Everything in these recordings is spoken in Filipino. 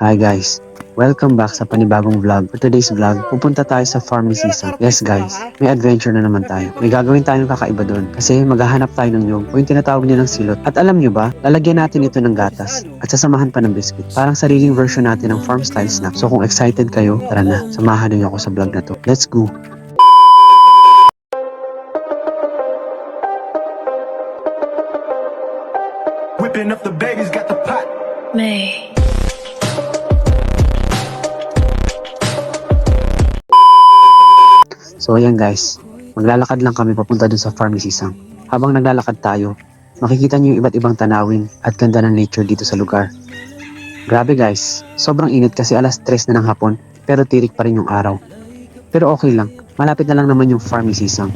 Hi guys! Welcome back sa panibagong vlog. For today's vlog, pupunta tayo sa farm ni Sisang. Yes guys, may adventure na naman tayo. May gagawin tayong kakaiba doon kasi maghahanap tayo ng nyug o yung tinatawag nilang silot. At alam nyo ba, lalagyan natin ito ng gatas at sasamahan pa ng biscuit. Parang sariling version natin ng farm style snack. So kung excited kayo, tara na, samahan niyo ako sa vlog na to. Let's go! Whipping up the babies, got the pot. May. So ayan guys, maglalakad lang kami papunta dun sa farm ni Sisang. Habang naglalakad tayo, makikita niyo yung iba't ibang tanawin at ganda ng nature dito sa lugar. Grabe guys, sobrang init kasi alas 3 na ng hapon pero tirik pa rin yung araw. Pero okay lang, malapit na lang naman yung farm ni Sisang.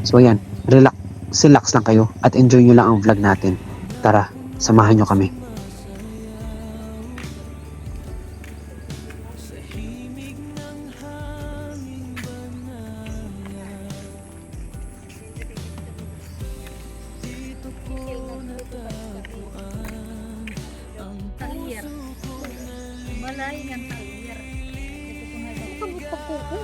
So ayan, relax lang kayo at enjoy nyo lang ang vlog natin. Tara, samahan nyo kami. Talir. Malay ng talir. Kamusta po ko?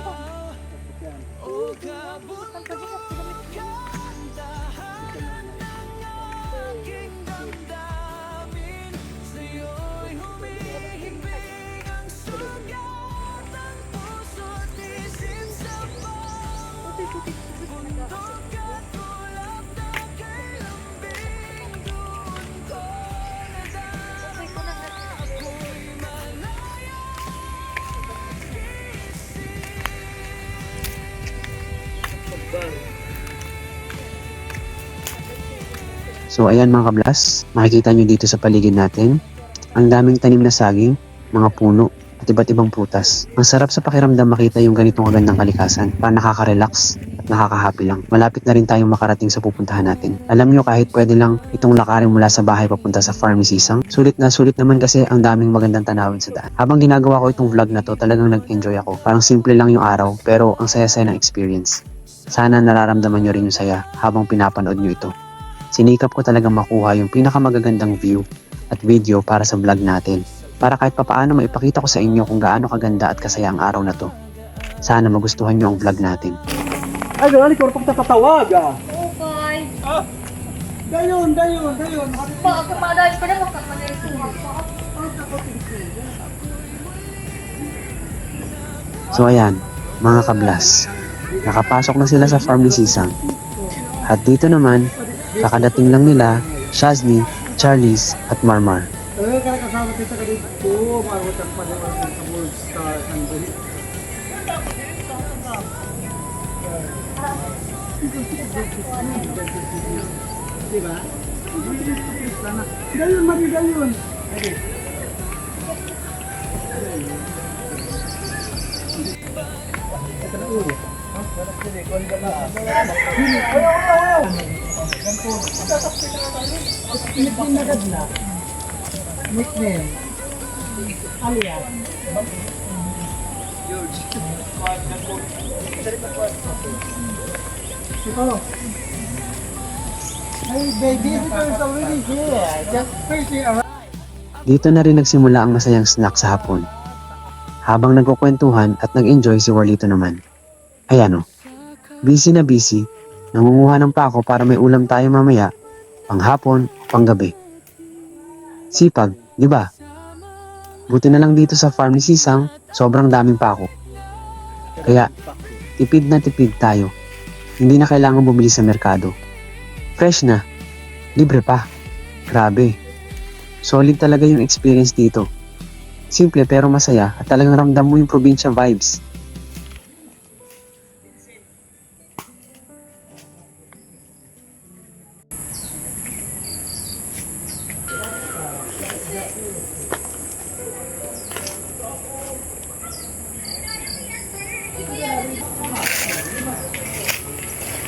So ayan mga kablas, makikita nyo dito sa paligid natin, ang daming tanim na saging, mga puno, at iba't ibang prutas. Ang sarap sa pakiramdam makita yung ganitong magandang kalikasan, para nakaka-relax at nakaka-happy lang. Malapit na rin tayong makarating sa pupuntahan natin. Alam nyo kahit pwede lang itong lakarin mula sa bahay papunta sa farm ni Sisang, sulit naman kasi ang daming magandang tanawin sa daan. Habang ginagawa ko itong vlog na to, talagang nag-enjoy ako. Parang simple lang yung araw, pero ang saya-saya ng experience. Sana nararamdaman nyo rin yung saya habang pinapanood nyo ito. Sinikap ko talagang makuha yung pinakamagagandang view at video para sa vlog natin. Para kahit papaano maipakita ko sa inyo kung gaano kaganda at kasaya ang araw na to. Sana magustuhan nyo ang vlog natin. Ay, gano'n, ikaw pang tatawag ah. Okay. Dayon. Pa, ako madali pa na magkakalaysin. So ayan, mga kablas, nakapasok na sila sa farm ni Sisang. At dito naman, kakadating lang nila, Shazni, Charlize at Marmar. Talaga ka kasama kita ka dito. Marutang pa naman sa World Star ng Dali. Diba? Dayon, mali dayon. Ito na ulo. Pinagad na. Nickname. Alias. Ito. Hey baby, this is already here. Just firstly around. Dito na rin nagsimula ang masayang snack sa hapon. Habang nagkukwentuhan at nag-enjoy si Warlito naman. Ayan o, busy na busy, nangunguha ng pako para may ulam tayo mamaya, panghapon o panggabi. Sipag, di ba? Buti na lang dito sa farm ni Sisang, sobrang daming pako. Kaya, tipid na tipid tayo. Hindi na kailangan bumili sa merkado. Fresh na, libre pa. Grabe. Solid talaga yung experience dito. Simple pero masaya at talagang ramdam mo yung probinsya vibes.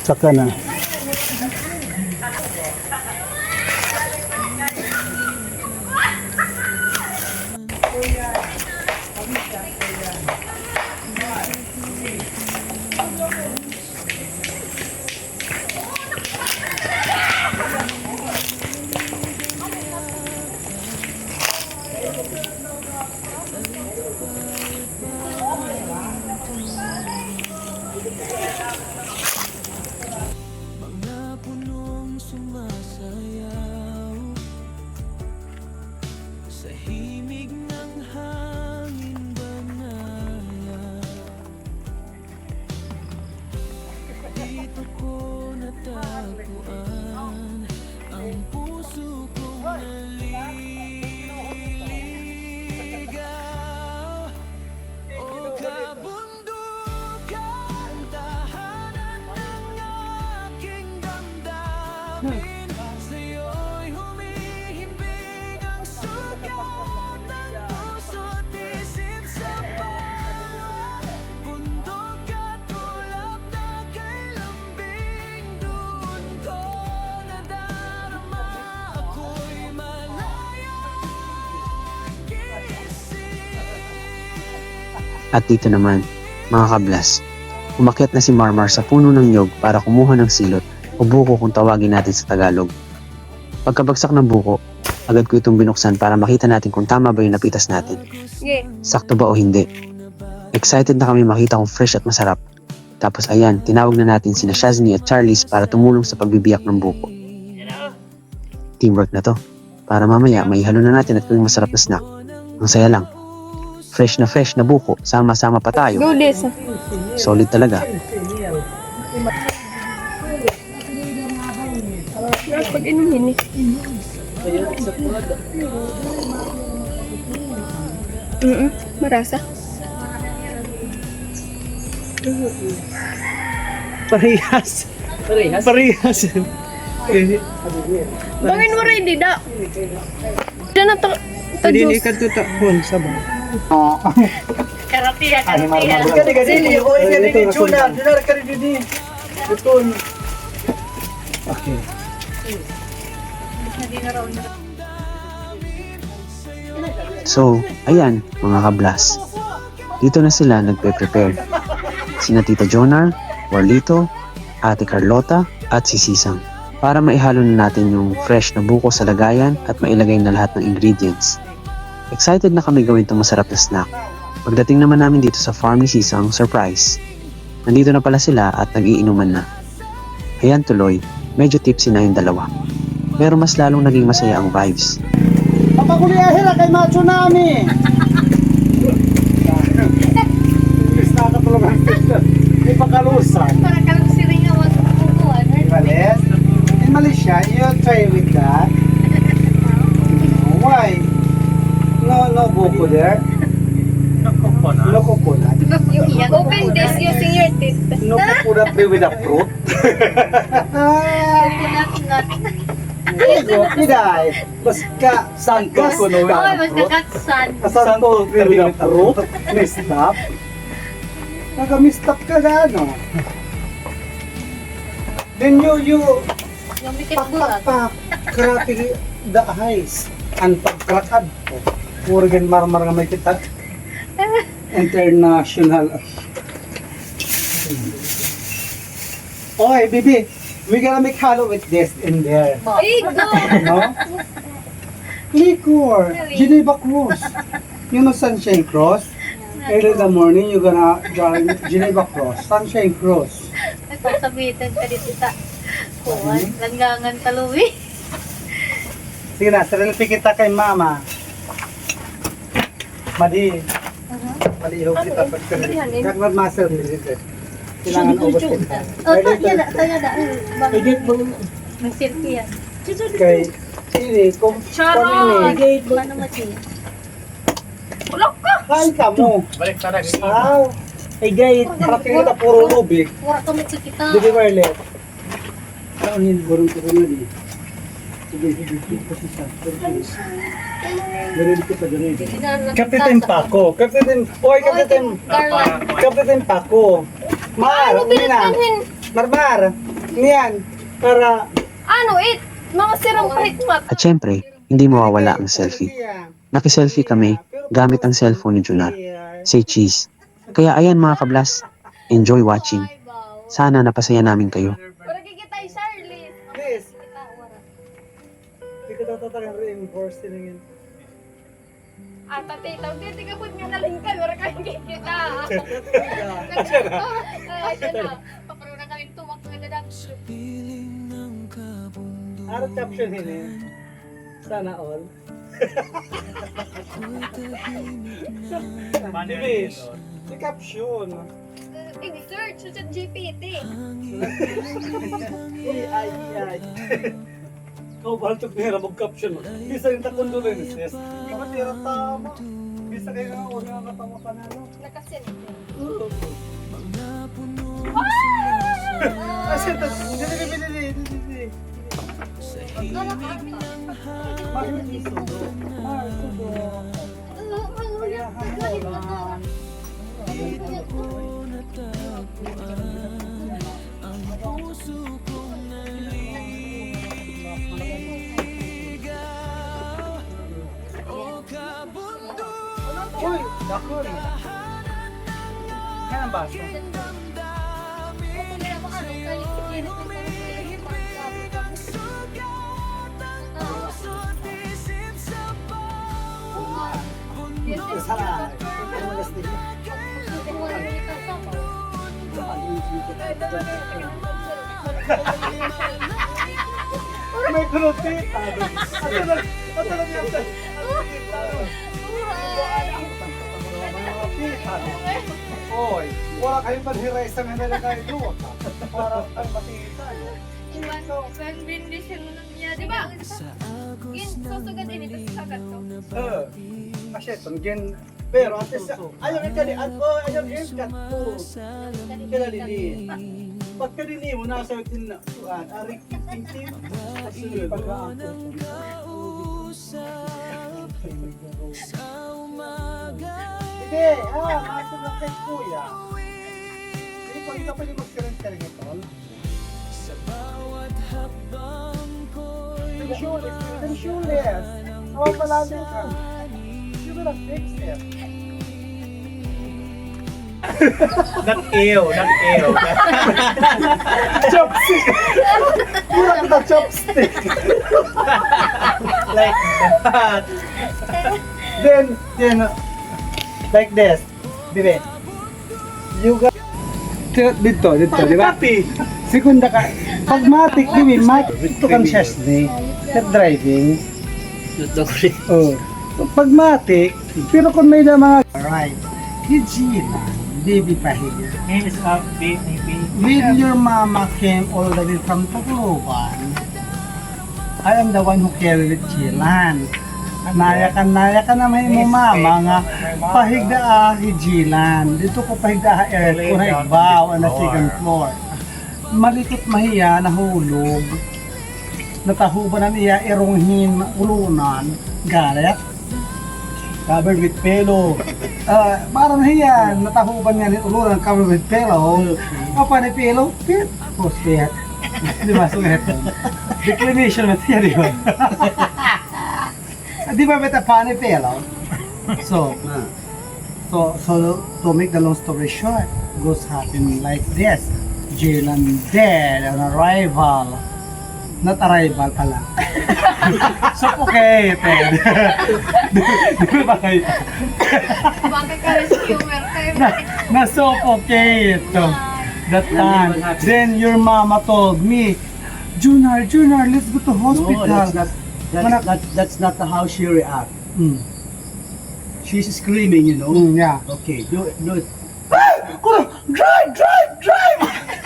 Saka na. At dito naman, mga kablas, umakyat na si Marmar sa puno ng nyog para kumuha ng silot o buko kung tawagin natin sa Tagalog. Pagkabagsak ng buko, agad ko itong binuksan para makita natin kung tama ba yung napitas natin. Sige. Sakto ba o hindi. Excited na kami makita kung fresh at masarap. Tapos ayan, tinawag na natin sina Shazni at Charlize para tumulong sa pagbibiyak ng buko. Teamwork na to. Para mamaya maihalo na natin at gawing masarap na snack. Ang saya lang. Fresh na buko, sama-sama pa tayo. Go, Liz. Solid talaga. Pag inumin eh. Marasa. Parehas. Parehas. Bangin mo ready da. Diyan na to. Hindi ni kadto pon sa ba. Karatiya, Kani kani o kani ni Juna, dinar kani didi. Betul. Okay. So, ayan, mga kablas. Dito na sila nagpe-prepare. Sina Tita Jonar, Warlito, Ate Carlota, at si Sisang. Para maihalo na natin yung fresh na buko sa lagayan at mailagay na lahat ng ingredients. Excited na kami gawin itong masarap na snack. Pagdating naman namin dito sa farm ni Sisang, surprise. Nandito na pala sila at nag-iinuman na. Ayan tuloy, medyo tipsy na yung dalawa. Pero mas lalong naging masaya ang vibes. Papakuliyahin na kay Macho Nami. Lista ka tulungan. May pakalusan. Para kalang siringawan sa pupuan. Vales? In Malaysia, you try with that? Why? No buko there? No coconut. Open this using your teeth. No coconut with a fruit? Ego, piday. Baska, santo ko no with Oy, a mas fruit. kakatsan. Santo with a fruit? Mistap? Nagamistap ka na, no? Then you Yung mikit bulag. Karating the eyes. Ang pagkrakad ko. Purigan marmar nga may kitag. International. Okay, baby. We gonna make halo with this in there. Igo! No? Liquor. Geneva Cross. You know Sunshine Cross? Early in the morning, you're gonna join Geneva Cross. Sunshine Cross. Nagsasabitan ka dito sa kuwan. Langgangan taluwi. Sige na, sarili kita kay mama. Madi. Malihaw kita pag kagmad muscle dito. Kailangan ubos kita. Oh, tayo na. Igit mo May silky yan. kay Siri kung Charot! kami Paano mo siya? Ulok ka! kain ka mo. Balik talaga. Ay gay, parating kita puro lubig. Wala ka kita. Di ba Marlet? Kaunin burong ko na di. Sige, kasi sa. Ganun ko sa ganun. Kapitin Paco. Kapitin Paco. Mar, Nina. Marmar. Niyan. Para Ano mga sirang pahit mat. At syempre, hindi mawawala ang selfie. Nakiselfie kami gamit ang cellphone ni Junar. Say cheese. Kaya ayan mga kablas, enjoy watching. Sana napasaya namin kayo. Wala kikita Charlie. Please. Hindi ko tatatagang reinforce tingin. Ate, tawag din ka pud nga nalingkan, wala kang kikita. Ay, siya na. Paparo na kami tumak nga dadak. Ano caption ini? Sana all. Manibis. Di caption. I-search sa GPT. Ay. Kau baltok nila mag-caption. Bisa yung takondolences. Hindi ba tira tama? Bisa kayo nga una nga katawa ka na. No? Nakasin. Kasi ito, hindi. Bakit isudo? Sudo. Kaya hamolan. Uy, dakol. Kaya ang baso. Sana. May krutita. Ano lang yan? Oy, wala kayong panhiray sa mga nalagay doon. Para kayo matita. Pag bindisyon mo niya, di ba? Susugad din ito sa sagat ko. Kasi itong gen... Pero at least, ayaw yung kani, ayaw yung kat po. Kinalili. Pag kanili mo, nasa itin na, arik kiting-ting, kasi pag-aako. Hindi, maso lang kay kuya. Hindi pa kita pwede mag-current ito. Tensionless. Awang malalim ka. You will fix it. Not ew. Chopstick! Pura kita chopstick! Like that. Then, like this. Bibi. You got... Dito, di ba? Segunda ka. Pag matik, Bibi, matik. Ito kang chesney. Set driving. Oh. Pag matik, pero kung may na mga... Right. Hijila. Bibi pahiga. Hands up, baby. When your mama came all the way from Tacloban, I am the one who carried Chilan. Naya ka na may mo mama nga pahigda hijilan. Dito ko pahigda air ko higbaw on the second floor. Malikot mahiya nahulog. Natahuban na niya irunghin ulunan garet. Covered with pillow. Parang hiya natahuban niya ni ulunan covered with pillow. Apa ni pillow? Pit. Post-pit. Di ba sulit? Declination at siya, di ba? Di ba beta funny pillow? So to make the long story short, goes happen like this. Jalen dead on arrival. Not arrival pala. Suffocated. Di ba kayo? Bakit ka rescuer kayo? Na-suffocate. That time. Then your mama told me, Junar, let's go to hospital. No, that's not how she reacts. Mm. She's screaming, you know. Yeah. Okay, do it. Drive!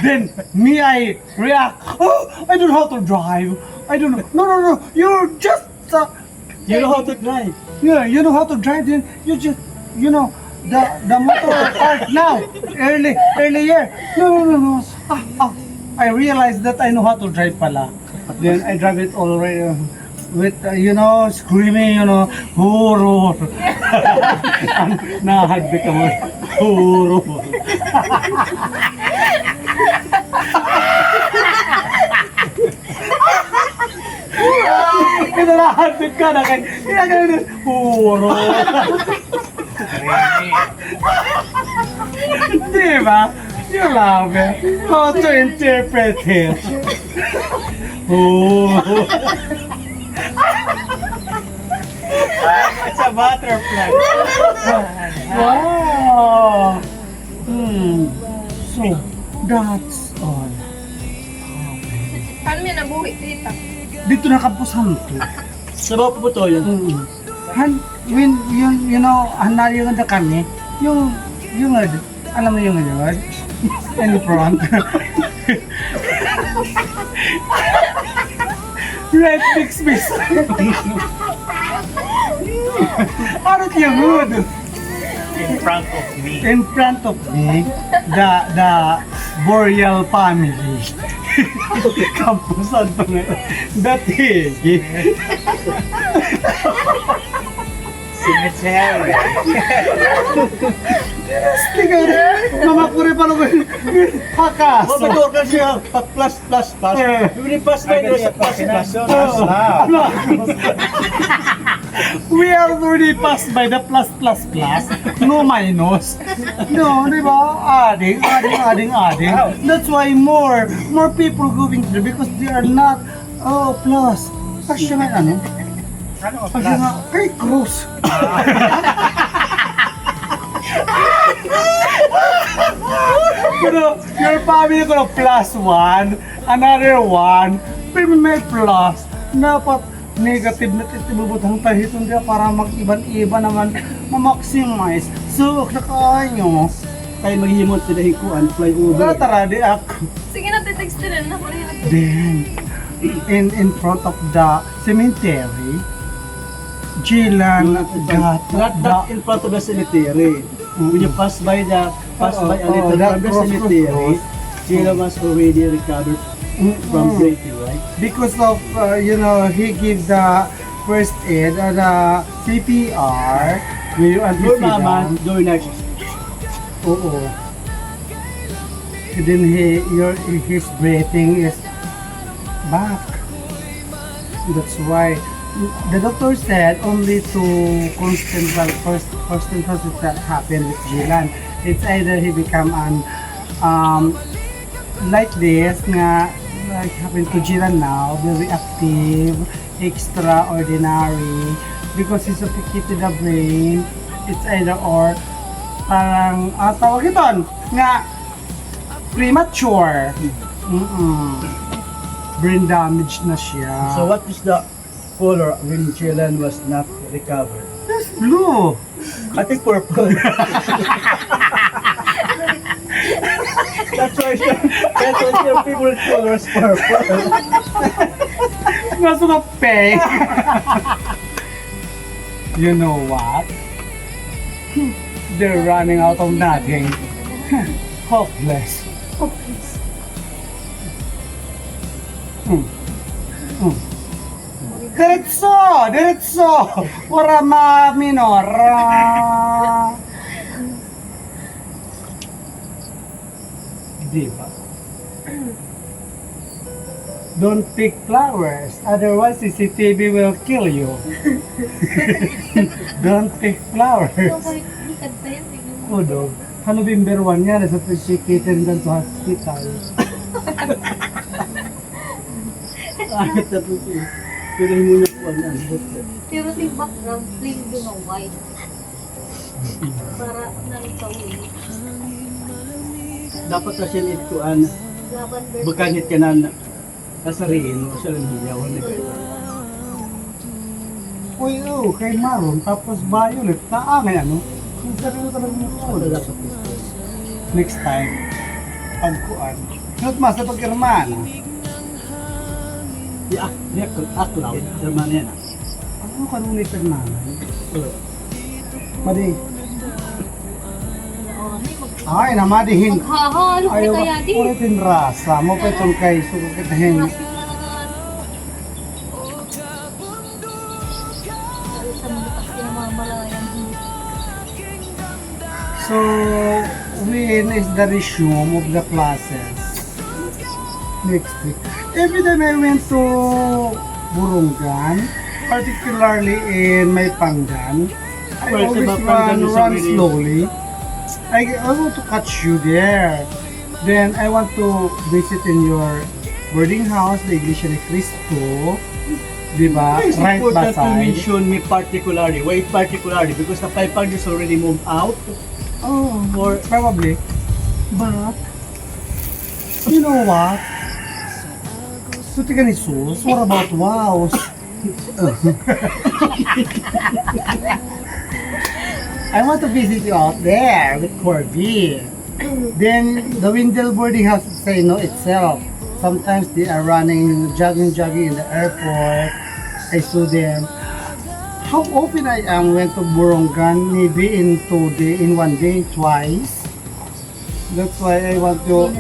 Then me, I react. Oh, I don't know how to drive. I don't know. No. You're just. You know how to drive. Yeah, you know how to drive. Then you just, the motor part now. Earlier. No. I realized that I know how to drive pala. Then I drive it already. With, screaming, horror. Nahagbi ka mo. Horror. Ito nahagbi ka na kay. Horror. Diba? You love it. How to interpret it. Horror. It's a butterfly. Wow! So, that's all. Paano niya nabuhi dito? Dito na kapusan to. Sa baba po to yun. When, hanari yung ganda kami, alam mo yung yun? In front. Red fix miss. Ano yung hood? In front of me. In front of me, the Boreal family. Kampusan pa ngayon. Dati. Cemetery. Tika, mamakuri pa naman. Hakas. Oh, betul kan siya. Plus. Yung pass by doon sa plus. We are already passed by the plus. No minus. No, di ba? Adding. That's why more people going through because they are not, plus. Kasi nga ano? Kasi nga, kay Cruz. Pero, your family ko na +1, another 1, pero may plus, dapat negative na titibubutang tahiton dia para mag-iban-iba naman, ma-maximize. So, nakakain nyo. Kaya maghihimot sila hikuan, fly over. Tara, di ako. Sige na, titext din na. Then, in front of the cemetery, Jilan got Not in front of the cemetery. When you pass by a little that from the cross. cemetery, Sheila was already recovered from breaking, right? because of he gave the first aid or the CPR when you Your mama, anticipate doing next. oo. Then his breathing is back. That's why the doctor said only two circumstances that happened with Jilan. It's either he become like this nga like happened to Jilan now, very active, extraordinary, because he suffocated the brain. It's either or parang tawag ito nga premature. Brain damage na siya. So what is the color when Jillian was not recovered? It's blue. I think purple. That's why your favorite color is purple. Nasa na pink. You know what? They're running out of nothing. Hopeless. Diretso! Para ma-minor. Diba? Don't pick flowers, otherwise CCTV will kill you. Don't pick flowers. Likad pa yan. Kudo, November 1 yan, nasa Pesikitin doon sa hospital. Ahit na po siya. Pero mo na po ang Pero si background, plain doon na white. Para nalipawin. dapat kasi ito Lavender. bukanit ka na nasariin mo sa lambiyaw na kayo. Uy, kay Maroon, tapos violet, taangay ano? Kung sarili talaga mo Ano ko. dapat ito? Next time, pagkuan. Sunod mas na pagkirman. Aklaw, naman yan. Ano ka nung liter naman? Madi. Ay, namadihin. Maghahalo ka Ayaw kaya ka di. ulitin rasa. Mo pa itong kay sukakitahin. Mas yung nalangan. Sa mga kasi namamalayan. So, when is the resume of the classes? Next week. Every time I went to Burungan, particularly in Maypangan, I Well, always sa Mapanggan is run already- slowly. I want to catch you there. Then I want to visit in your boarding house, the Iglesia ni Cristo. Diba? It's Right important to beside. mention me particularly. Why particularly? Because the 500 is already moved out. Oh, Or probably. But, you know what? Suti ka ni Sus, what about wows? I want to visit you out there with Corby. Then the Windell boarding house say no itself. Sometimes they are running, jogging in the airport. I saw them. How often I went to Borongan? Maybe in 1 day, twice. That's why I want to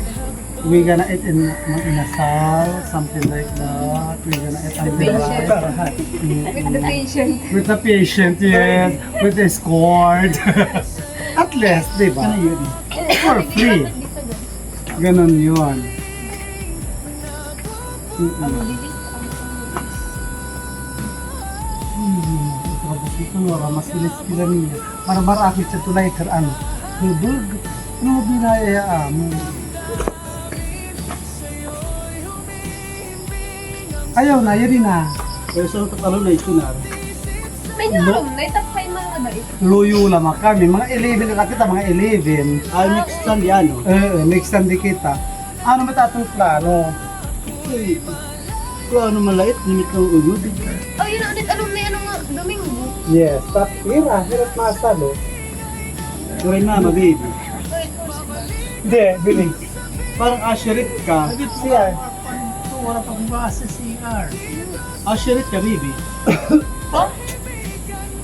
we gonna eat in inasal, something like that. We gonna eat on the patient. right. With the patient. With the patient, yes. With the escort. At least, di ba? For free. Ganon yun. Tapos dito, Nora, mas bilis sila niya. Para marakit sa tulay ka, ano. Hubog. Ano binayaya mo? Ayaw na, yun na. Pero sa tatalo na ito na. May naroon na, itapay mga ba ito? Luyo lamang kami. Mga 11 na kita, mga 11. Next Sunday ano? Next Sunday kita. Ano matatong plano? Ay, kung ano malait, limit ng ugod. Oh, yun ulit, anong may ano nga, Domingo. Yes, tapi hirap masalo. Turay mama, baby. Hindi, biling. Parang asherit ka. Siya. Wala pang basa CR. Asherit ka, baby.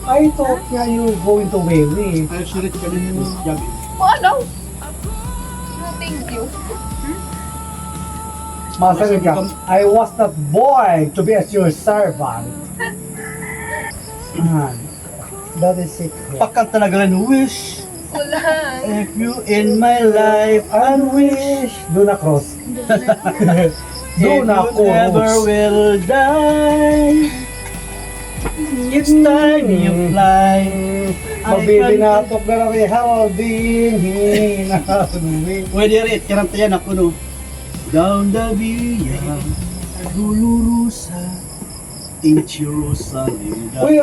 I thought nga you going to Wewe. Asherit ka din mo. Yabi. Ano? No, thank you. Masabi ka, I was not born to be as your servant. That is it. Pakal talaga rin, wish. Wala. If you in my life, And wish. Do na cross. Do if na you never cross. will die. It's time you fly. Mabibinatok na lang halding hinanuwi. Pwede rin, karantayan ako no. Down the via, Dulurusa, in Jerusalem. Uy,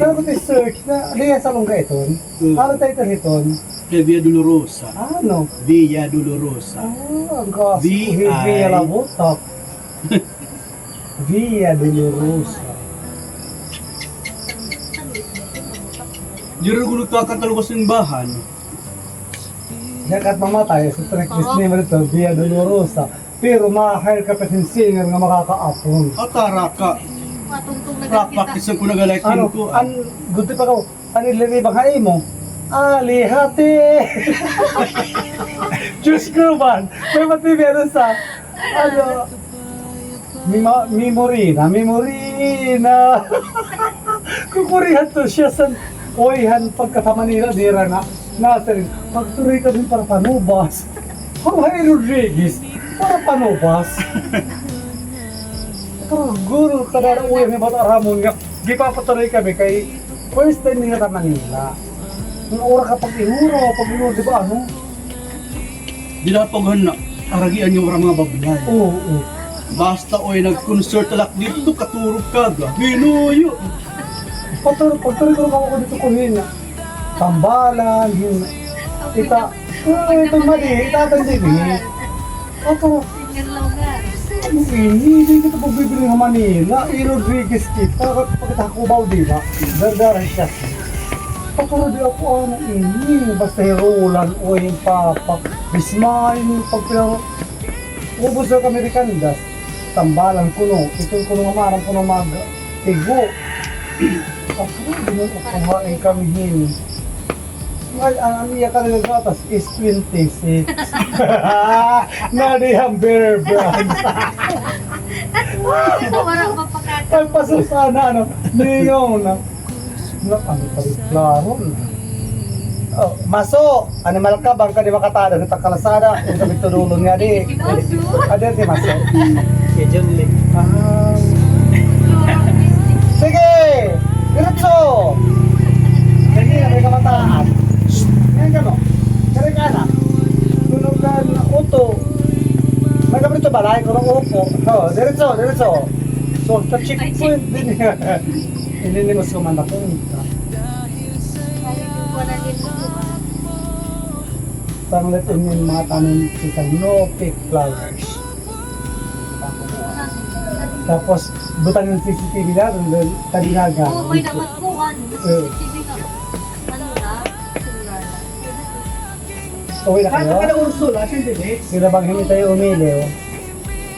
dapat i-search na liya sa lungga iton. Ano title iton? Kaya Via Dolorosa. Ano? Via Dolorosa. Ang kaso V.I. Via Labutak. Via Dolorosa. Diyan ko nagtaka talaga sa simbahan. Yakat mamatay sa tracklist name nito, Via Dolorosa. Pero ma-hire ka pa sin singer nga makaka-upload. Atara ka. Matuntong na kita. Practice ko nag-alaitin Ano? ko. Gusto pa ko. Ano iliribang hain mo? Alihati! Diyos ko man! May matibiyado sa... Ano? Memorina. Kukurihan to siya sa... Oyhan pagkatama nila, dira na. Nasa rin. Pagtuloy ka din para panubas. Jorge Rodriguez, para panubas. Guru ka na uyang ni Bata Ramon nga. Gipapatuloy kami kay first time nila sa Manila. Nung oras ka pag-ihuro, di ba ano? Di na paghan na. Aragian yung mga bablay. Oo. Basta oy nag-concert alak dito, katurog ka ga. Hinuyo. Pagtuloy ko naman ako dito kunin na. Tambalan, ita, ito mali, itatandin eh. Ako, Singer lang na. hindi kita pagbibili ng Manila. Rodriguez kita, pagkatakubaw di ba? Dardaran siya. Pagkaro di ako ano ini, basta hirulan o yung papak. Bismay, pagpilaro. Ubus na kami rikandas. Tambalan kuno, itong kuno marang kuno maga. Tigo. Ako, kumain kami hin. Ang iya ka rin gatas is 26. Nadi ang bear brand. Ito, warang mapakata. Ay, pasok sana, ano, niyo na. Ano pa rin, klaro na. Oh, maso, animal ka, bangka di makatada, sa kalasada, yung kami tululong nga di. Ada di maso. Sige! Diretso! Sige, may kamataan. Ngayon ka mo. Kaya ka na. Tunugan na uto. May kami ito balay ko ng upo. Oh, diretso. So, sa checkpoint din yan. Hindi mo sumanda ko. Panglit yung mga tanim sa no pick flowers. Tapos, butang yung CCTV na, doon talinaga. Oo, may dapat ko, ano, Eh. CCTV na. Ano na? Celular na. Uwi na kayo? Kada urso la, siya din eh. Sila bang hindi tayo umili, oh?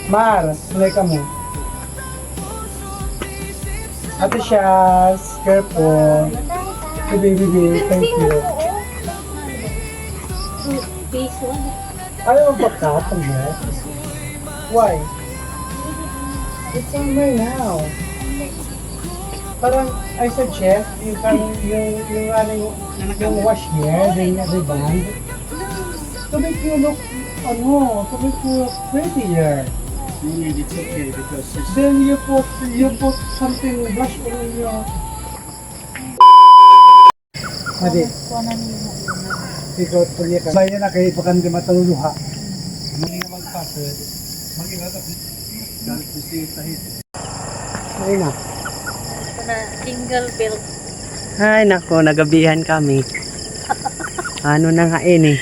Mar, sunay ka mo. Ate Shaz, careful. Hey, baby, thank you. Face one. Ayaw ang pagkatang mo. Why? It's summer now. Parang I suggest yung wash here, the band, to make you look prettier. No need, it's okay because it's Then you put something blush on your. Adi, ikaw tuloy ka. Bayan na kayo ipakan di matululuha. Maging magpasod. Maging dahil bisita hit. Ay na. Ito na, jingle bell. Ay nako, nagabihan kami. Ano na nga ini?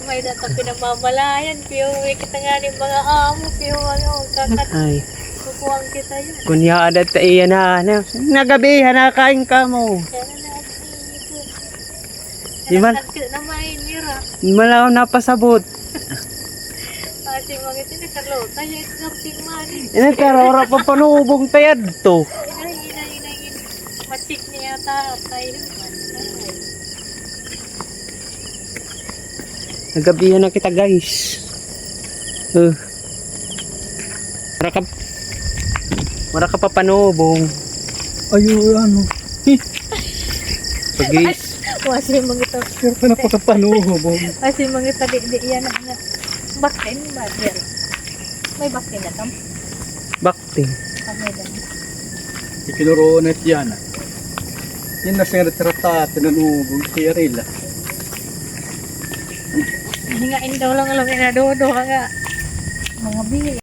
May dato pinamamalayan. Piyo, may kita nga ni mga amo. Piyo, kakat. Ay, Kukuhang kita yun. kunya adat ta iya na. Nagabihan na kain ka mo. Kaya na natin ito. Di man- Kaya na may nira. Malaw na pasabot. Kasi mga ito na kalota. Yung snapting money. Ina karora pa panubong tayad to. Inay. Matik niya yata tayo. Nagabihan na kita guys. Mara ka pa panubong. Ayo, ano. So guys, Kasi mga ito. Pero ka na pagkapanuho, Kasi mga ito. Di yan na. Baktin ba? May baktin na tam. bakting. Kamay lang. Ikinuroon at yan. Yan na siya retrata, tinanubog, kaya rila. Hingain daw lang alam na dodo nga. Mga bili.